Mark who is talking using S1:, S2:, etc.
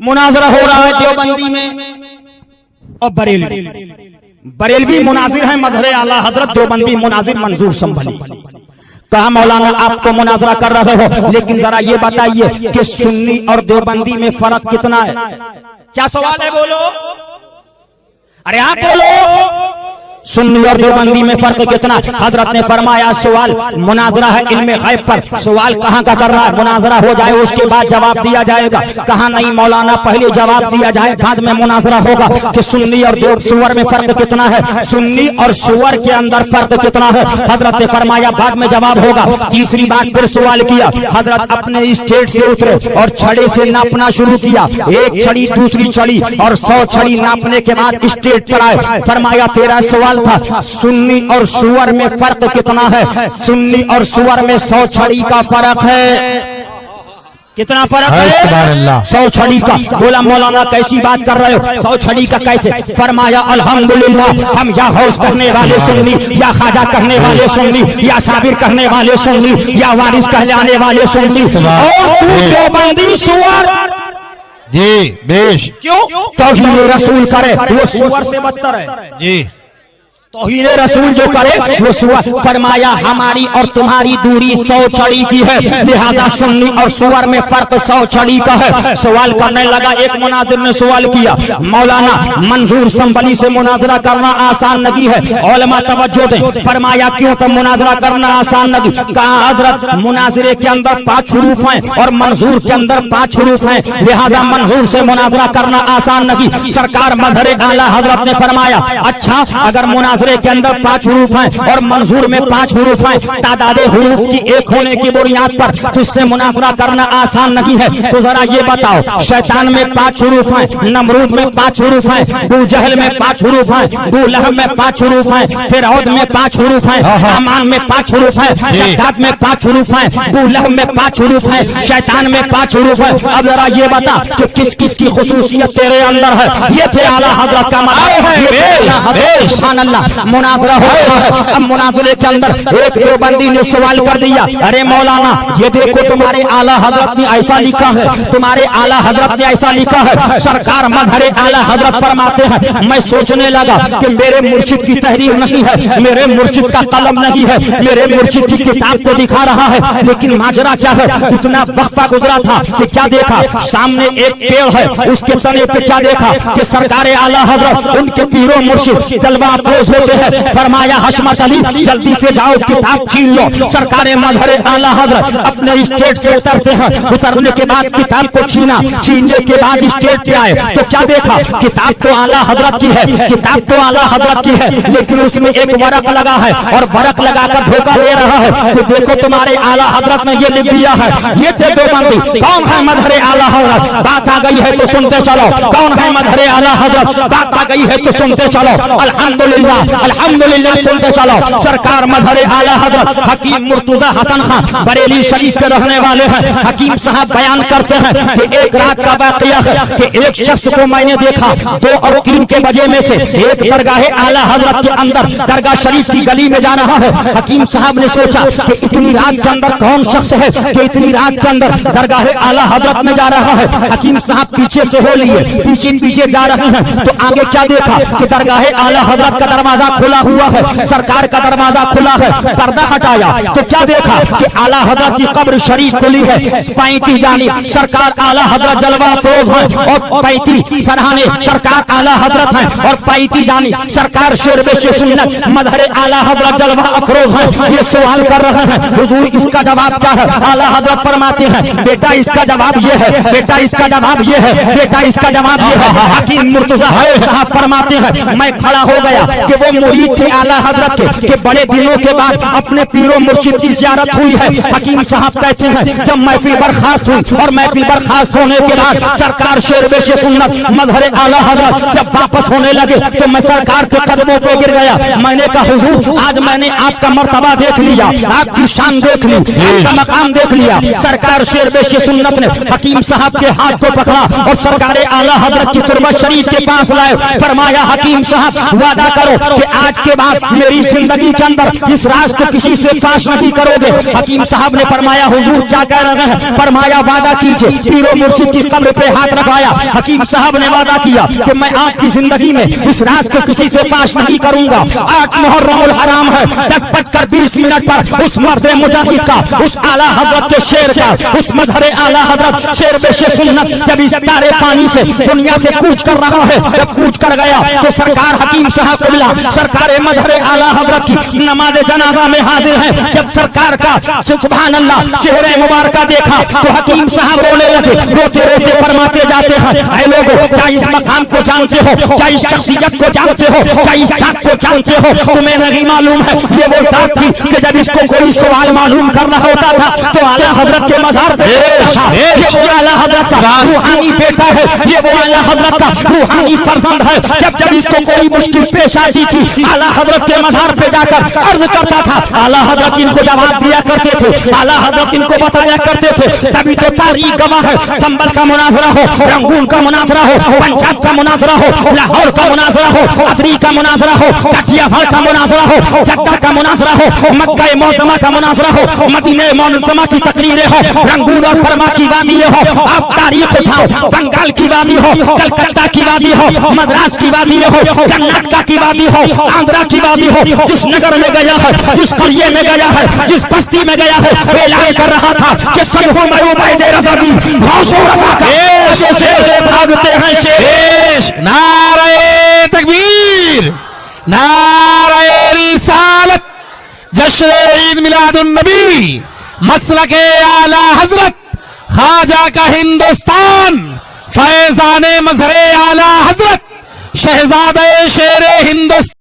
S1: मुनाजरा हो रहा है देवबंदी में और बरेलवी मुनाजिर है मजहर आला हजरत देवबंदी मुनाजिर मंजूर संभली। कहा मौलाना आपको मुनाजरा कर रहे हो, लेकिन जरा ये बताइए कि सुन्नी और देवबंदी में फर्क कितना है? क्या सवाल है? बोलो, अरे आप बोलो। सुन्नी और देवबंदी में फर्क कितना? हजरत ने फरमाया सवाल मुनाजरा है इल्मे गैब पर, सवाल कहाँ का कर रहा है? मुनाजरा हो जाए उसके बाद जवाब दिया जाएगा। कहा नहीं मौलाना पहले जवाब दिया जाए बाद में मुनाजरा होगा कि सुन्नी और सुअर में फर्क कितना है, सुन्नी और सुअर के अंदर फर्क कितना है? हजरत ने फरमाया बाद में जवाब होगा। तीसरी बार फिर सवाल किया, हजरत अपने स्टेज से उतरे और छड़े से नापना शुरू किया, एक छड़ी दूसरी छड़ी और 100 छड़ी नापने के बाद स्टेज पर आए। फरमाया तेरा सवाल था सुन्नी और सुअर में फर्क कितना है? सुन्नी और सुअर में 100 छड़ी का फर्क है। कितना फर्क है? 100 छड़ी का। बोला मौलाना कैसी बात कर रहे हो, 100 छड़ी का कैसे? फरमाया अल्हम्दुलिल्लाह हम या हौस करने वाले सुन्नी, या खाजा करने वाले सुन्नी, या साबिर करने वाले सुन्नी, या वारिस कहलाने वाले सुन्नी, और तू देवबंदी सुअर।
S2: जी बेश।
S1: क्यों? तौहीन रसूल करे वो सुअर से बदतर है।
S2: जी
S1: तौहीन रसूल जो करे वो सुअर। फरमाया हमारी और तुम्हारी दूरी 100 छड़ी की है, लिहाजा सुन्नी और सुअर में फर्क 100 छड़ी का है। सवाल करने लगा, एक मुनाजिर ने सवाल किया मौलाना मंजूर संभली से मुनाजरा करना आसान नहीं है, उलमा तवज्जो दें। फरमाया क्यों? तो मुनाजरा करना आसान नहीं। कहा हजरत मुनाजरे के अंदर 5 हुरूफ हैं और मंजूर के अंदर 5 हुरूफ हैं, लिहाजा मंजूर से मुनाजरा करना आसान नहीं। सरकार मजहर आला हजरत ने फरमाया अच्छा अगर मुनाजरे के अंदर 5 हुरूफ हैं और मंजूर में 5 हुरूफ हैं, तादादे हुरूफ की एक होने की बुनियाद पर तुझसे मुनाजरा करना आसान नहीं है। तो जरा ये बताओ शैतान में 5 हुरूफ हैं, नमरूद में 5 हुरूफ हैं, बू जहल में 5 हुरूफ हैं, बू लहब में 5 हुरूफ हैं, फिरऔन में 5 हुरूफ हैं, हामान में 5 हुरूफ हैं, शद्दाद में 5 हुरूफ हैं, बू लहब में 5 हुरूफ हैं, शैतान में 5 हुरूफ हैं। अब जरा ये बता कि किस किस की खुसूसियत तेरे अंदर है? ये थे आला हजरत का मतलब। सुभान अल्लाह। मुनाजरा हो रहा है। अब मुनाजरे के अंदर एक देवबंदी ने सवाल कर दिया, अरे मौलाना ये देखो तुम्हारे आला हजरत ने ऐसा लिखा है, तुम्हारे आला हजरत ने ऐसा लिखा है। सरकार मजहर आला हजरत फरमाते हैं, मैं सोचने लगा कि मेरे मुर्शिद की तहरीर नहीं है, मेरे मुर्शिद का कलम नहीं है, मेरे मुर्शिद की किताब को दिखा रहा है, लेकिन माजरा क्या है? इतना वक्फा गुजरा था कि क्या देखा, सामने एक पेड़ है, उसके तने पे क्या देखा कि सरकार आला हजरत उनके पीरो मुर्शिद जलवा अफरोज होते हैं। फरमाया हशमत अली जल्दी से जाओ किताब छीन लो। सरकार मजहर आला हजरत अपने स्टेज से उतरते हैं, उतरने के बाद किताब को छीना, छीनने के बाद स्टेज पे आए तो क्या देखा? किताब तो आला हजरत की है, किताब तो आला हजरत की है, लेकिन उसमें एक वरक लगा है और वरक लगाकर धोखा दे रहा है तो देखो तुम्हारे आला हजरत ने ये लिख दिया है। ये थे देवबंदी। कौन है मजहर आला हजरत? बात आ गई है तो सुनते चलो। कौन है मजहर आला हजरत? बात आ गई है तो सुनते चलो। अल्हम्दुलिल्लाह अल्हम्दुलिल्लाह सुनते चलो। सरकार मजहर आला हजरत हकीम मुर्तजा हसन खान बरेली शरीफ के रहने वाले हैं। हकीम साहब बयान करते हैं कि एक रात का वाकया है कि एक शख्स को मैंने देखा 2 और 3 के बजे में से एक दरगाह आला हजरत के अंदर दरगाह शरीफ की गली में जा रहा है। हकीम साहब ने सोचा कि इतनी रात के अंदर कौन शख्स है कि इतनी रात के अंदर दरगाह आला हजरत में जा रहा है। हकीम साहब पीछे से हो लिए, पीछे पीछे जा रहे हैं तो आगे क्या देखा कि दरगाह आला हजरत का दरवाजा खुला हुआ है, सरकार का दरवाजा खुला है। पर्दा हटाया तो क्या देखा कि आला हजरत की कब्र शरीफ खुली है। 35 जानिब सरकार आला हजरत जलवा अफरोज है और 35 सरहाने सरकार आला हजरत है और 35 जानिब सरकार शेरबे सुन्नत मजहर आला हजरत जलवा अफरोज है। ये सवाल कर रहे हैं हुजूर इसका जवाब क्या है? आला हजरत फरमाते हैं बेटा इसका जवाब ये है, बेटा इसका जवाब ये है, बेटा इसका जवाब ये है। हकीम मुर्तजा साहब फरमाते हैं मैं खड़ा हो गया कि वो मुरीद थे आला हजरत के बड़े दिनों के बाद अपने पीरो मुर्शिद की ज़ियारत हुई है। हकीम साहब कहते हैं जब महफिल बर्खास्त हुई और महफिल बर्खास्त होने के बाद सरकार शेरबे सुन्नत मजहर आला हजरत जब वापस होने लगे तो मैं सरकार के कदमों पे गिर गया। मैंने कहा हुजूर आज मैंने आपका मर्तबा देख लिया, आपकी शान देख ली, आपका मकाम देख लिया। सरकार शेरबे सुन्नत ने हकीम साहब के हाथ को पकड़ा और सरकार आला हजरत की तुरबत शरीफ के पास लाए। फरमाया हकीम साहब वादा करो कि आज के बाद मेरी जिंदगी के अंदर इस राज को किसी से फाश नहीं करोगे। हकीम साहब ने फरमाया हुजूर क्या कह रहे हैं? फरमाया वादा कीजिए। पीरो मुर्शिद की कब्र पे हाथ रखाया। हकीम साहब ने वादा किया कि मैं आपकी जिंदगी में इस राज को किसी से फाश नहीं करूंगा। 8 मुहर्रमुल हराम है, 10:20 पर उस मर्द मुजाहिद का, उस आला हजरत के शेर का, उस मजहर आला हजरत शेर बेशे सुन्नत जब इस तारे पानी से दुनिया से कूच कर रहा है, जब कूच कर गया तो सरकार हकीम साहब को मिला। सरकार मजहर आला हजरत की नमाज जनाजा में हाजिर है। जब सरकार का सुभान अल्लाह चेहरे मुबारक देखा तो हकीम साहब रोने लगे। रोते रोते फरमाते जाते हैं, ऐ लोगों, क्या इस मकाम को जानते हो? क्या इस शख्सियत को जानते हो? क्या इस साथ को जानते हो? तुम्हें नहीं मालूम है ये वो साथ थी कि जब इसको कोई सवाल मालूम करना होता था तो आला हजरत के मज़ार पे ये वो आला हजरत का रूहानी बेटा है, ये वो आला हजरत का रूहानी फर्जंद है। जब जब इसको कोई मुश्किल पेश आती थी आला हजरत के मज़ार पे जाकर अर्ज करता था। आला हजरत इनको जवाब दिया करते थे, आला हजरत इनको बताया करते थे। तभी तो तारीख गवाह है, संबल का मुनाजरा हो, रंगून का मुनाजरा हो, पंजाब का मुनाजरा हो, लाहौर का मुनाजरा हो, अदरी का मुनाजरा हो, कटियावाड़ का मुनाजरा हो, जद्दा का मुनाजरा हो, मक्का मौजमा का मुनाजरा हो, मदीने मौजमा की तकरीरें हो, रंगून और फरमा की वादी हो। आप तारीख उठाओ, बंगाल की वादी हो, कलकत्ता की वादी हो, मद्रास की वादी हो, कर्नाटक की वादी हो, आंध्रा की वादी हो। जिस नगर में गया है, जिस करिए में गया है, जिस बस्ती में गया है, ऐलान कर रहा था कि सब हो मैं उबैद रज़ावी हौसो रफ़ा का से भागते हैं शेष।
S2: नारे तकबीर, नारे रिसालत, जश्न ईद मिलादुन नबी, मसलके आला हजरत, ख्वाजा का हिंदुस्तान, फैजाने मजहरे आला हजरत, शहजादे शेरे हिंदुस्तान।